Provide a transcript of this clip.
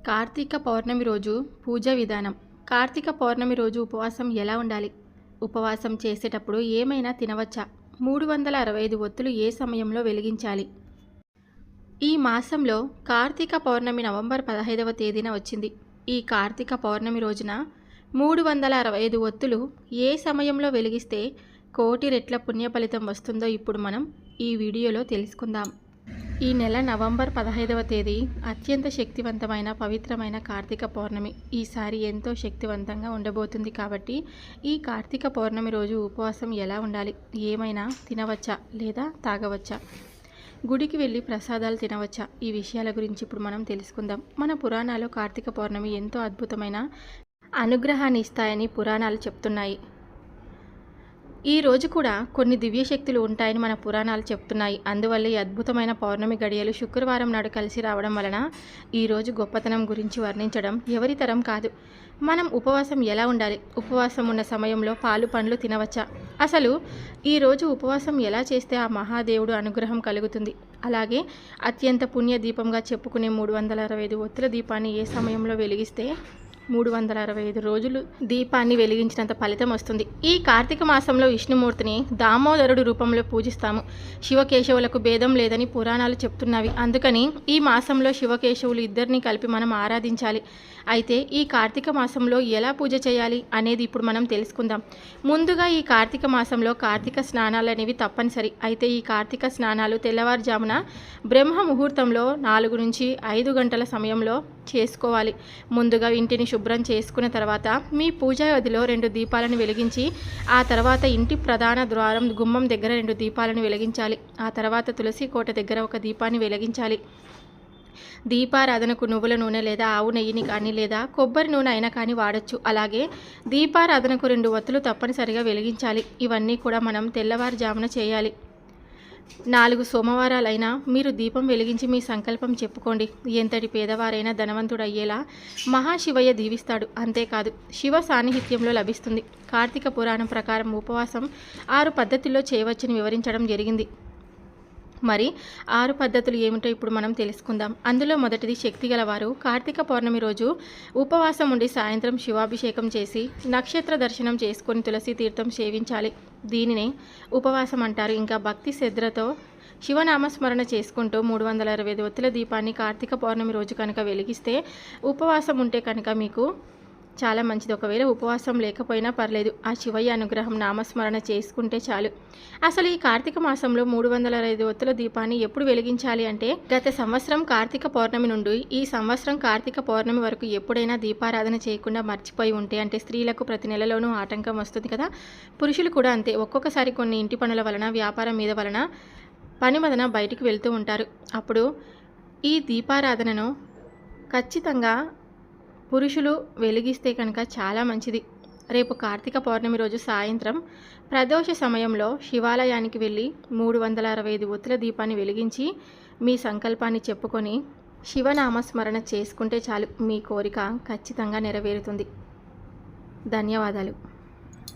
కార్తీక పౌర్ణమి రోజు పూజ విధానం. కార్తీక పౌర్ణమి రోజు ఉపవాసం ఎలా ఉండాలి? ఉపవాసం చేసేటప్పుడు ఏమైనా తినవచ్చా? 365 ఒత్తులు ఏ సమయంలో వెలిగించాలి? ఈ మాసంలో కార్తీక పౌర్ణమి నవంబర్ 15వ తేదీన వచ్చింది. ఈ కార్తీక పౌర్ణమి రోజున 365 ఒత్తులు ఏ సమయంలో వెలిగిస్తే కోటి రెట్ల పుణ్య ఫలితం వస్తుందో ఇప్పుడు మనం ఈ వీడియోలో తెలుసుకుందాం. ఈ నెల నవంబర్ 15వ తేదీ అత్యంత శక్తివంతమైన పవిత్రమైన కార్తీక పౌర్ణమి. ఈసారి ఎంతో శక్తివంతంగా ఉండబోతుంది కాబట్టి ఈ కార్తీక పౌర్ణమి రోజు ఉపవాసం ఎలా ఉండాలి? ఏమైనా తినవచ్చా లేదా తాగవచ్చా? గుడికి వెళ్ళి ప్రసాదాలు తినవచ్చా? ఈ విషయాల గురించి ఇప్పుడు మనం తెలుసుకుందాం. మన పురాణాలు కార్తీక పౌర్ణమి ఎంతో అద్భుతమైన అనుగ్రహాన్ని ఇస్తాయని పురాణాలు చెప్తున్నాయి. ఈ రోజు కూడా కొన్ని దివ్యశక్తులు ఉంటాయని మన పురాణాలు చెప్తున్నాయి. అందువల్ల ఈ అద్భుతమైన పౌర్ణమి గడియలు శుక్రవారం నాడు కలిసి రావడం వలన ఈరోజు గొప్పతనం గురించి వర్ణించడం ఎవరి తరం కాదు. మనం ఉపవాసం ఎలా ఉండాలి? ఉపవాసం ఉన్న సమయంలో పాలు పండ్లు తినవచ్చా? అసలు ఈరోజు ఉపవాసం ఎలా చేస్తే ఆ మహాదేవుడు అనుగ్రహం కలుగుతుంది? అలాగే అత్యంత పుణ్య దీపంగా చెప్పుకునే 365 ఒత్తుల దీపాన్ని ఏ సమయంలో వెలిగిస్తే 365 రోజులు దీపాన్ని వెలిగించినంత ఫలితం వస్తుంది. ఈ కార్తీక మాసంలో విష్ణుమూర్తిని దామోదరుడు రూపంలో పూజిస్తాము. శివకేశవులకు భేదం లేదని పురాణాలు చెప్తున్నవి. అందుకని ఈ మాసంలో శివకేశవులు ఇద్దరిని కలిపి మనం ఆరాధించాలి. అయితే ఈ కార్తీక మాసంలో ఎలా పూజ చేయాలి అనేది ఇప్పుడు మనం తెలుసుకుందాం. ముందుగా ఈ కార్తీక మాసంలో కార్తీక స్నానాలు అనేవి తప్పనిసరి. అయితే ఈ కార్తీక స్నానాలు తెల్లవారుజామున బ్రహ్మ ముహూర్తంలో 4 నుంచి 5 గంటల సమయంలో చేసుకోవాలి. ముందుగా ఇంటిని శుభ్రం చేసుకున్న తర్వాత మీ పూజా గదిలో 2 దీపాలను వెలిగించి ఆ తర్వాత ఇంటి ప్రధాన ద్వారం గుమ్మం దగ్గర 2 దీపాలను వెలిగించాలి. ఆ తర్వాత తులసి కోట దగ్గర ఒక దీపాన్ని వెలిగించాలి. దీపారాధనకు నువ్వుల నూనె లేదా ఆవు నెయ్యిని కానీ లేదా కొబ్బరి నూనె అయినా కానీ వాడచ్చు. అలాగే దీపారాధనకు 2 ఒత్తులు తప్పనిసరిగా వెలిగించాలి. ఇవన్నీ కూడా మనం తెల్లవారుజామున చేయాలి. 4 సోమవారాలైనా మీరు దీపం వెలిగించి మీ సంకల్పం చెప్పుకోండి. ఎంతటి పేదవారైనా ధనవంతుడు అయ్యేలా మహాశివయ్య దీవిస్తాడు. అంతేకాదు శివ సాన్నిహిత్యంలో లభిస్తుంది. కార్తీక పురాణం ప్రకారం ఉపవాసం 6 పద్ధతుల్లో చేయవచ్చని వివరించడం జరిగింది. మరి 6 పద్ధతులు ఏమిటో ఇప్పుడు మనం తెలుసుకుందాం. అందులో మొదటిది శక్తి గలవారు కార్తీక పౌర్ణమి రోజు ఉపవాసం ఉండి సాయంత్రం శివాభిషేకం చేసి నక్షత్ర దర్శనం చేసుకొని తులసి తీర్థం సేవించాలి. దీనినే ఉపవాసం అంటారు. ఇంకా భక్తి శ్రద్ధతో శివనామస్మరణ చేసుకుంటూ 365 ఒత్తుల దీపాన్ని కార్తీక పౌర్ణమి రోజు కనుక వెలిగిస్తే ఉపవాసం ఉంటే కనుక మీకు చాలా మంచిది. ఒకవేళ ఉపవాసం లేకపోయినా పర్లేదు, ఆ శివయ్య అనుగ్రహం నామస్మరణ చేసుకుంటే చాలు. అసలు ఈ కార్తీక మాసంలో 365 ఒత్తుల దీపాన్ని ఎప్పుడు వెలిగించాలి అంటే గత సంవత్సరం కార్తీక పౌర్ణమి నుండి ఈ సంవత్సరం కార్తీక పౌర్ణమి వరకు ఎప్పుడైనా దీపారాధన చేయకుండా మర్చిపోయి ఉంటే, అంటే స్త్రీలకు ప్రతి నెలలోనూ ఆటంకం వస్తుంది కదా, పురుషులు కూడా అంతే. ఒక్కొక్కసారి కొన్ని ఇంటి పనుల వలన వ్యాపారం మీద వలన పని మదన బయటికి వెళ్తూ ఉంటారు. అప్పుడు ఈ దీపారాధనను ఖచ్చితంగా పురుషులు వెలిగిస్తే కనుక చాలా మంచిది. రేపు కార్తీక పౌర్ణమి రోజు సాయంత్రం ప్రదోష సమయంలో శివాలయానికి వెళ్ళి 365 ఒత్తుల దీపాన్ని వెలిగించి మీ సంకల్పాన్ని చెప్పుకొని శివనామస్మరణ చేసుకుంటే చాలు, మీ కోరిక ఖచ్చితంగా నెరవేరుతుంది. ధన్యవాదాలు.